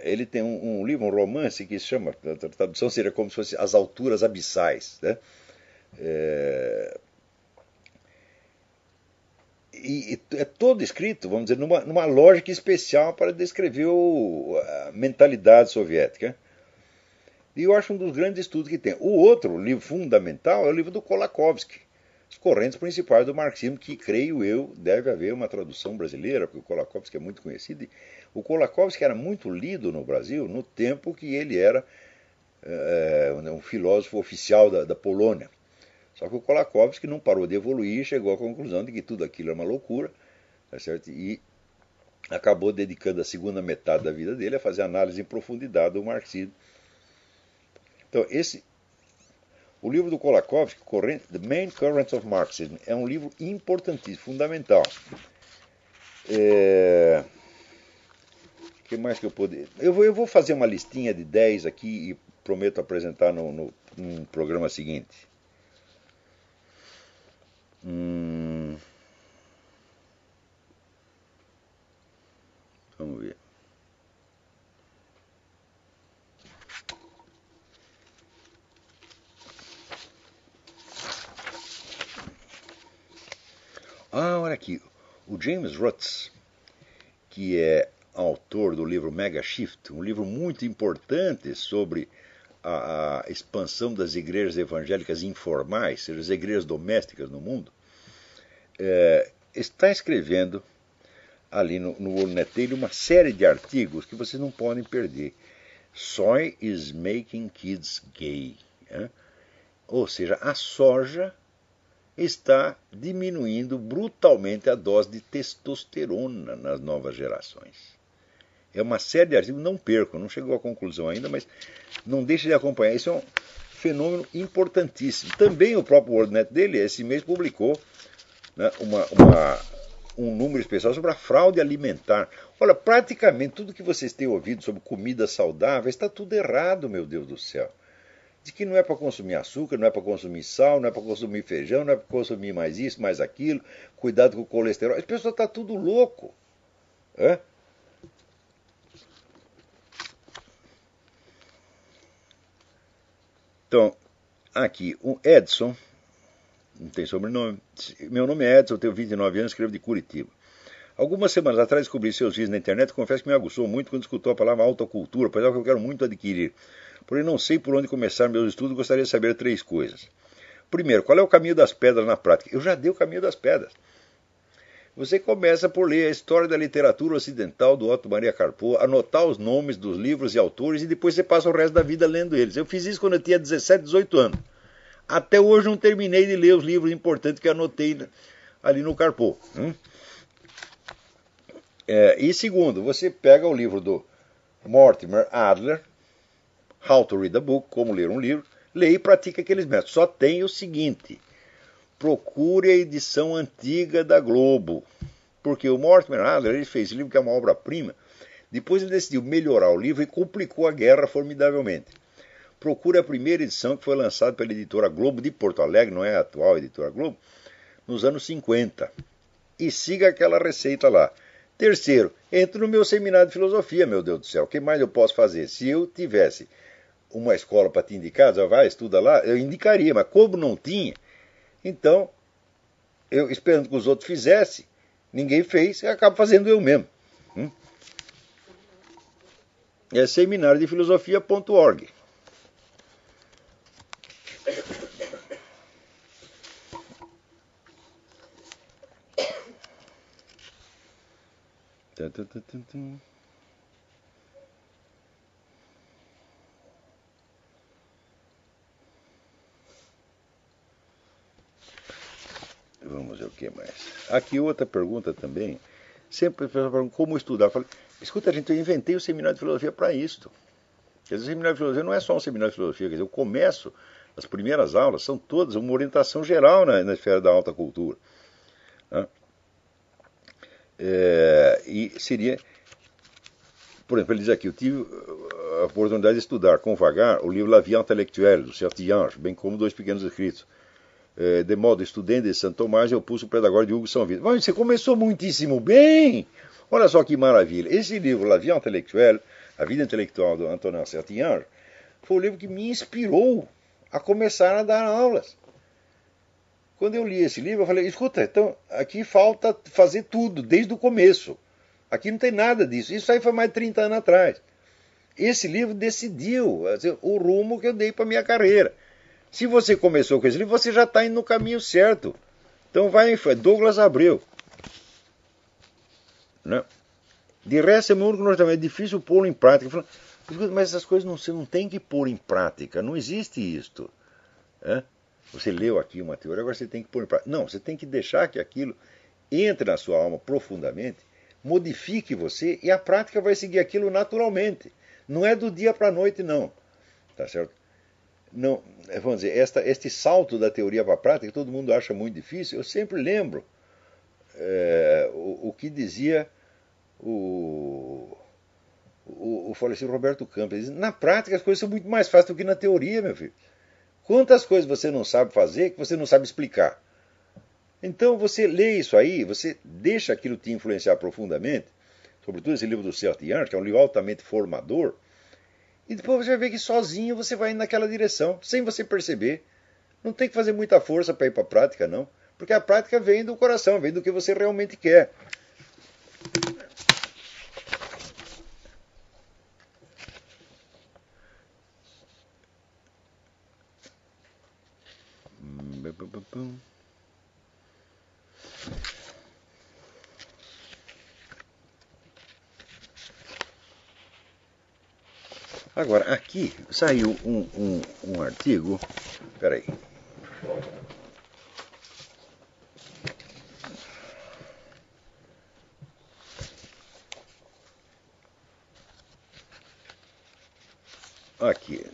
Ele tem um livro, um romance que se chama, a tradução seria como se fosse As Alturas Abissais. Né? E é todo escrito, vamos dizer, numa lógica especial para descrever a mentalidade soviética. E eu acho um dos grandes estudos que tem. O outro livro fundamental é o livro do Kolakowski, As Correntes Principais do Marxismo, que, creio eu, deve haver uma tradução brasileira, porque o Kolakowski é muito conhecido. E o Kolakowski era muito lido no Brasil no tempo que ele era um filósofo oficial da Polônia. Só que o Kolakowski não parou de evoluir e chegou à conclusão de que tudo aquilo é uma loucura, tá certo? E acabou dedicando a segunda metade da vida dele a fazer análise em profundidade do marxismo. Então, o livro do Kolakowski, The Main Currents of Marxism, é um livro importantíssimo, fundamental. O que mais que eu poderia... Eu vou fazer uma listinha de 10 aqui e prometo apresentar no programa seguinte. Vamos ver. Olha aqui. O James Rutz, que é autor do livro Mega Shift, um livro muito importante sobre a expansão das igrejas evangélicas informais, seja, as igrejas domésticas no mundo, está escrevendo ali no WorldNet dele uma série de artigos que vocês não podem perder. Soy is making kids gay. Ou seja, a soja está diminuindo brutalmente a dose de testosterona nas novas gerações. É uma série de artigos, não percam, não chegou à conclusão ainda, mas não deixe de acompanhar. Isso é um fenômeno importantíssimo. Também o próprio WorldNet dele, esse mês, publicou, né, um número especial sobre a fraude alimentar. Olha, praticamente tudo que vocês têm ouvido sobre comida saudável está tudo errado, meu Deus do céu. Diz que não é para consumir açúcar, não é para consumir sal, não é para consumir feijão, não é para consumir mais isso, mais aquilo, cuidado com o colesterol. As pessoas estão tudo louco. Então, aqui, o Edson, não tem sobrenome, meu nome é Edson, eu tenho 29 anos, escrevo de Curitiba. Algumas semanas atrás descobri seus vídeos na internet e confesso que me aguçou muito quando escutou a palavra autocultura, pois é algo que eu quero muito adquirir. Porém não sei por onde começar meus estudos e gostaria de saber 3 coisas. Primeiro, qual é o caminho das pedras na prática? Eu já dei o caminho das pedras. Você começa por ler a história da literatura ocidental do Otto Maria Carpo, anotar os nomes dos livros e autores e depois você passa o resto da vida lendo eles. Eu fiz isso quando eu tinha 17, 18 anos. Até hoje não terminei de ler os livros importantes que anotei ali no Carpo. E segundo, você pega o livro do Mortimer Adler, How to Read a Book, Como Ler um Livro, lê e pratica aqueles métodos. Só tem o seguinte: procure a edição antiga da Globo, porque o Mortimer Adler ele fez esse livro que é uma obra-prima. Depois ele decidiu melhorar o livro e complicou a guerra formidavelmente. Procure a primeira edição que foi lançada pela editora Globo de Porto Alegre, não é a atual editora Globo, nos anos 50. E siga aquela receita lá. Terceiro, entre no meu seminário de filosofia, meu Deus do céu. O que mais eu posso fazer? Se eu tivesse uma escola para te indicar, vai, estuda lá, eu indicaria, mas como não tinha, então, eu esperando que os outros fizessem, ninguém fez, eu acabo fazendo eu mesmo. É seminariodefilosofia.org. Vamos ver o que mais. Aqui outra pergunta também. Sempre a pessoa pergunta como estudar. Eu falei, escuta, gente, eu inventei o seminário de filosofia para isto. Quer dizer, o seminário de filosofia não é só um seminário de filosofia. Quer dizer, o começo, as primeiras aulas, são todas uma orientação geral na esfera da alta cultura. Né? E seria, por exemplo, ele diz aqui, eu tive a oportunidade de estudar com Vagar o livro La Vie Intellectuelle, do Sertillanges, bem como Dois Pequenos Escritos. De modo estudante de Santo Tomás e Opúcio Pedagogo de Hugo São Vito. Mas você começou muitíssimo bem! Olha só que maravilha. Esse livro, La Vie Intellectuelle, A Vida Intelectual, do Antonin Sertillanges, foi o livro que me inspirou a começar a dar aulas. Quando eu li esse livro, eu falei, escuta, então aqui falta fazer tudo, desde o começo. Aqui não tem nada disso. Isso aí foi mais de 30 anos atrás. Esse livro decidiu o rumo que eu dei para a minha carreira. Se você começou com esse livro, você já está indo no caminho certo. Então vai em frente. Douglas Abreu. Né? De resto, é meu único norte, é difícil pô-lo em prática. Mas essas coisas você não tem que pôr em prática. Não existe isto. Você leu aqui uma teoria, agora você tem que pôr em prática. Não, você tem que deixar que aquilo entre na sua alma profundamente, modifique você e a prática vai seguir aquilo naturalmente. Não é do dia para a noite, não. Tá certo? Não, vamos dizer, este salto da teoria para a prática, todo mundo acha muito difícil. Eu sempre lembro o que dizia o falecido Roberto Campos. Ele diz, na prática as coisas são muito mais fáceis do que na teoria, meu filho. Quantas coisas você não sabe fazer que você não sabe explicar? Então você lê isso aí, você deixa aquilo te influenciar profundamente, sobretudo esse livro do Sertillanges, que é um livro altamente formador. E depois você vai ver que sozinho você vai indo naquela direção, sem você perceber. Não tem que fazer muita força para ir para a prática, não. Porque a prática vem do coração, vem do que você realmente quer. Agora, aqui saiu um artigo. Espera aí. Aqui.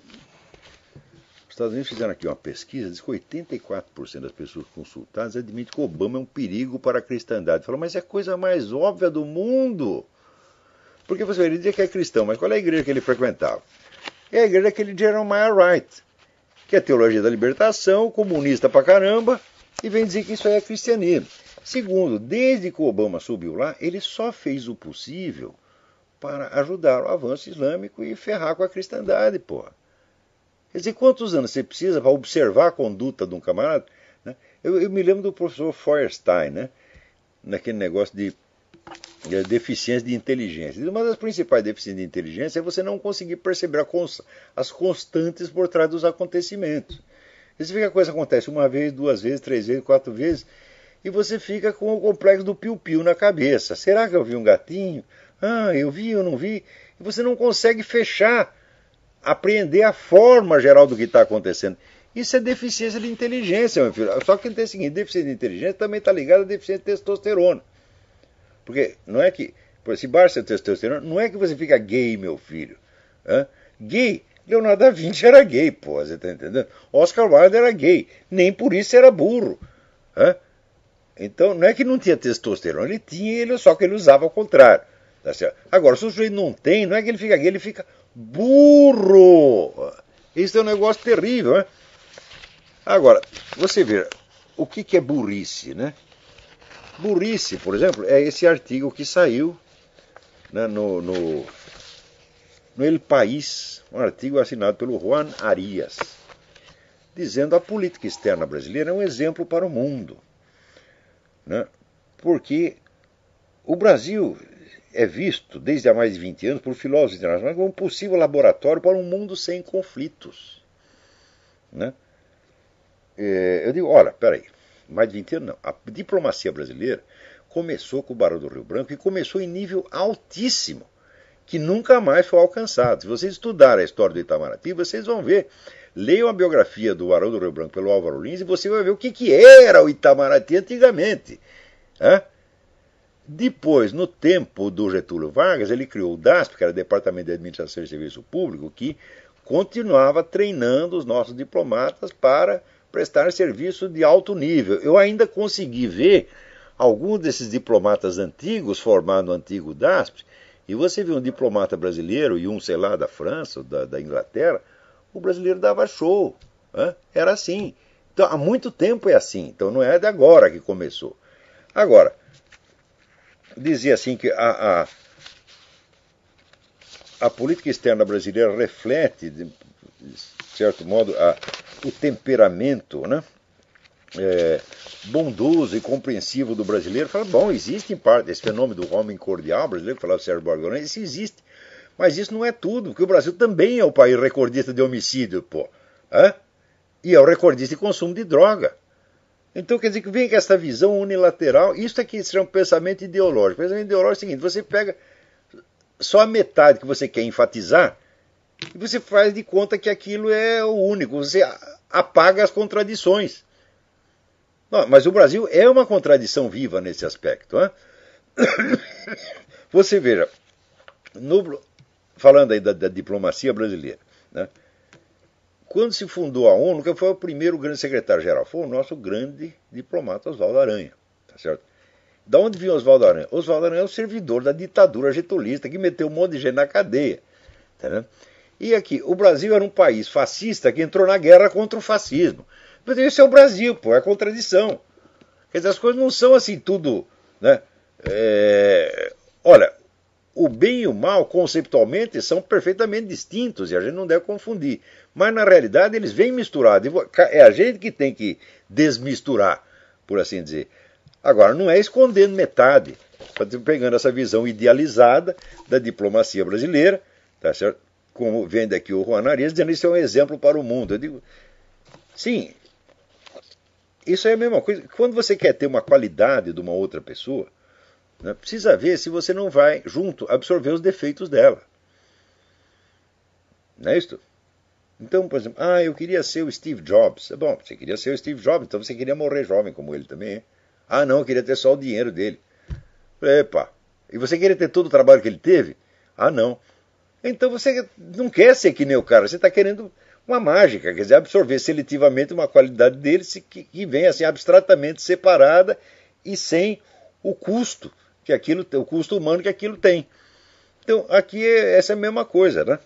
Os Estados Unidos fizeram aqui uma pesquisa, diz que 84% das pessoas consultadas admitem que Obama é um perigo para a cristandade. Falou, mas é a coisa mais óbvia do mundo. Porque você vai dizer que é cristão, mas qual é a igreja que ele frequentava? É a igreja daquele Jeremiah Wright, que é teologia da libertação, comunista pra caramba, e vem dizer que isso aí é cristianismo. Segundo, desde que o Obama subiu lá, ele só fez o possível para ajudar o avanço islâmico e ferrar com a cristandade, porra. Quer dizer, quantos anos você precisa para observar a conduta de um camarada? Né? Eu me lembro do professor Feuerstein, né? Naquele negócio de deficiência de inteligência. Uma das principais deficiências de inteligência é você não conseguir perceber as constantes por trás dos acontecimentos. Você vê que a coisa acontece uma vez, duas vezes, três vezes, quatro vezes, e você fica com o complexo do piu-piu na cabeça. Será que eu vi um gatinho? Ah, eu vi, eu não vi. E você não consegue fechar, apreender a forma geral do que está acontecendo. Isso é deficiência de inteligência, meu filho. Só que tem o seguinte, deficiência de inteligência também está ligada à deficiência de testosterona. Porque não é que, se baixa a testosterona, não é que você fica gay, meu filho. Gay, Leonardo da Vinci era gay, pô, você tá entendendo? Oscar Wilde era gay, nem por isso era burro. Então não é que não tinha testosterona, ele tinha, só que ele usava ao contrário. Tá certo? Agora, se o sujeito não tem, não é que ele fica gay, ele fica burro. Isso é um negócio terrível, né? Agora, você vê, o que é burrice, né? Burrice, por exemplo, é esse artigo que saiu, né, no El País, um artigo assinado pelo Juan Arias, dizendo que a política externa brasileira é um exemplo para o mundo. Né? Porque o Brasil é visto, desde há mais de 20 anos, por filósofos internacionais como um possível laboratório para um mundo sem conflitos. Né? Eu digo, olha, peraí. Mais de 20 anos não. A diplomacia brasileira começou com o Barão do Rio Branco e começou em nível altíssimo, que nunca mais foi alcançado. Se vocês estudarem a história do Itamaraty, vocês vão ver. Leiam a biografia do Barão do Rio Branco pelo Álvaro Lins e você vai ver o que era o Itamaraty antigamente. Depois, no tempo do Getúlio Vargas, ele criou o DASP, que era o Departamento de Administração e Serviço Público, que continuava treinando os nossos diplomatas para prestar serviço de alto nível. Eu ainda consegui ver alguns desses diplomatas antigos, formados no antigo DASP, e você vê um diplomata brasileiro e um, sei lá, da França, ou da Inglaterra, o brasileiro dava show. Né? Era assim. Então, há muito tempo é assim. Então, não é de agora que começou. Agora, dizia assim que a política externa brasileira reflete, de certo modo, o temperamento, né, bondoso e compreensivo do brasileiro. Fala, bom, existe em parte esse fenômeno do homem cordial brasileiro, que falava o Sérgio Borgonha, isso existe. Mas isso não é tudo, porque o Brasil também é o país recordista de homicídio, pô. E é o recordista de consumo de droga. Então, quer dizer, que vem com essa visão unilateral, isso aqui se chama pensamento ideológico. O pensamento ideológico é o seguinte, você pega só a metade que você quer enfatizar e você faz de conta que aquilo é o único, você apaga as contradições. Não, mas o Brasil é uma contradição viva nesse aspecto. Né? Você veja, falando aí da diplomacia brasileira, né? Quando se fundou a ONU, quem foi o primeiro grande secretário-geral? Foi o nosso grande diplomata Oswaldo Aranha. Tá certo? Da onde vinha Oswaldo Aranha? Oswaldo Aranha é o servidor da ditadura getulista que meteu um monte de gente na cadeia. Tá. E aqui, o Brasil era um país fascista que entrou na guerra contra o fascismo. Mas isso é o Brasil, pô, é contradição. Quer dizer, as coisas não são assim tudo. Né? Olha, o bem e o mal, conceitualmente, são perfeitamente distintos e a gente não deve confundir. Mas, na realidade, eles vêm misturados. É a gente que tem que desmisturar, por assim dizer. Agora, não é escondendo metade, pegando essa visão idealizada da diplomacia brasileira, tá certo? Como vem daqui o Juan Arias, dizendo que isso é um exemplo para o mundo. Eu digo, sim, isso é a mesma coisa. Quando você quer ter uma qualidade de uma outra pessoa, né, precisa ver se você não vai, junto, absorver os defeitos dela. Não é isso? Então, por exemplo, eu queria ser o Steve Jobs. Bom, você queria ser o Steve Jobs, então você queria morrer jovem como ele também, hein? Não, eu queria ter só o dinheiro dele. Epa, e você queria ter todo o trabalho que ele teve? Não. Então você não quer ser que nem o cara, você está querendo uma mágica, quer dizer, absorver seletivamente uma qualidade dele que vem assim abstratamente separada e sem o custo o custo humano que aquilo tem. Então, aqui essa é a mesma coisa, né?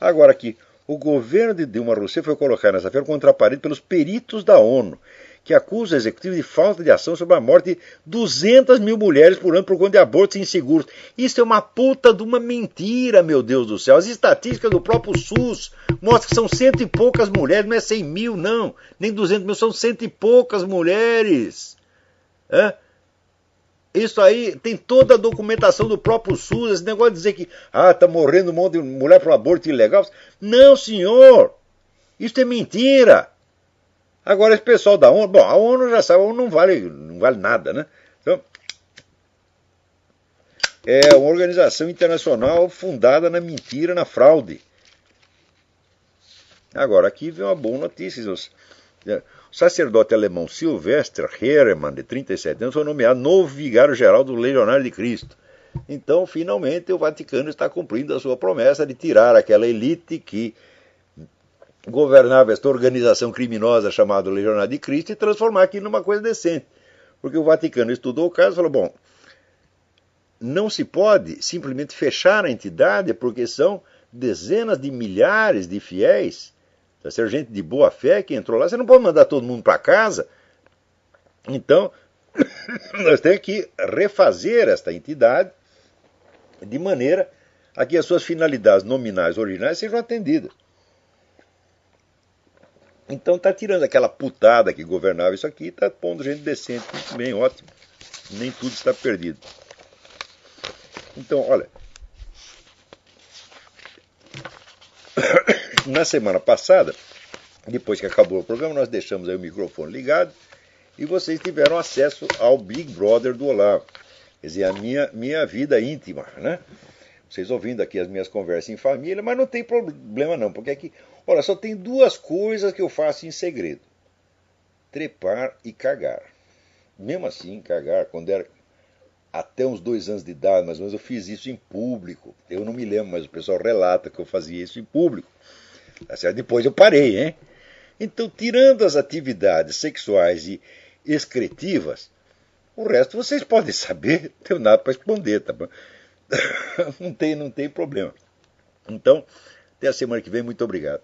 Agora aqui, o governo de Dilma Rousseff foi colocado nessa feira contra a parede pelos peritos da ONU, que acusa o executivo de falta de ação sobre a morte de 200 mil mulheres por ano por conta de abortos inseguros. Isso é uma puta de uma mentira, meu Deus do céu. As estatísticas do próprio SUS mostram que são 100 e poucas mulheres, não é 100 mil, não, nem 200 mil, são 100 e poucas mulheres. Isso aí tem toda a documentação do próprio SUS, esse negócio de dizer que tá morrendo um monte de mulher por aborto ilegal. Não, senhor! Isso é mentira! Agora esse pessoal da ONU, bom, a ONU já sabe, a ONU não vale nada, né? Então, é uma organização internacional fundada na mentira, na fraude. Agora, aqui vem uma boa notícia. O sacerdote alemão Sylvester Hermann, de 37 anos, foi nomeado novo vigário-geral do Legionário de Cristo. Então, finalmente, o Vaticano está cumprindo a sua promessa de tirar aquela elite que governava esta organização criminosa chamada Legionário de Cristo e transformar aquilo numa coisa decente. Porque o Vaticano estudou o caso e falou, bom, não se pode simplesmente fechar a entidade porque são dezenas de milhares de fiéis, tá certo? Gente de boa fé que entrou lá, você não pode mandar todo mundo para casa. Então, nós temos que refazer esta entidade de maneira a que as suas finalidades nominais originais sejam atendidas. Então está tirando aquela putada que governava isso aqui e está pondo gente decente, muito bem, ótimo. Nem tudo está perdido. Então, olha, na semana passada, depois que acabou o programa, nós deixamos aí o microfone ligado e vocês tiveram acesso ao Big Brother do Olavo. Quer dizer, a minha vida íntima, né? Vocês ouvindo aqui as minhas conversas em família, mas não tem problema não, porque aqui, olha, só tem duas coisas que eu faço em segredo. Trepar e cagar. Mesmo assim, cagar, quando era até uns 2 anos de idade, mais ou menos, eu fiz isso em público. Eu não me lembro, mas o pessoal relata que eu fazia isso em público. Tá certo? Depois eu parei, hein? Então, tirando as atividades sexuais e excretivas, o resto vocês podem saber, não tenho nada para esconder, tá bom? Não tem problema. Então, até a semana que vem, muito obrigado.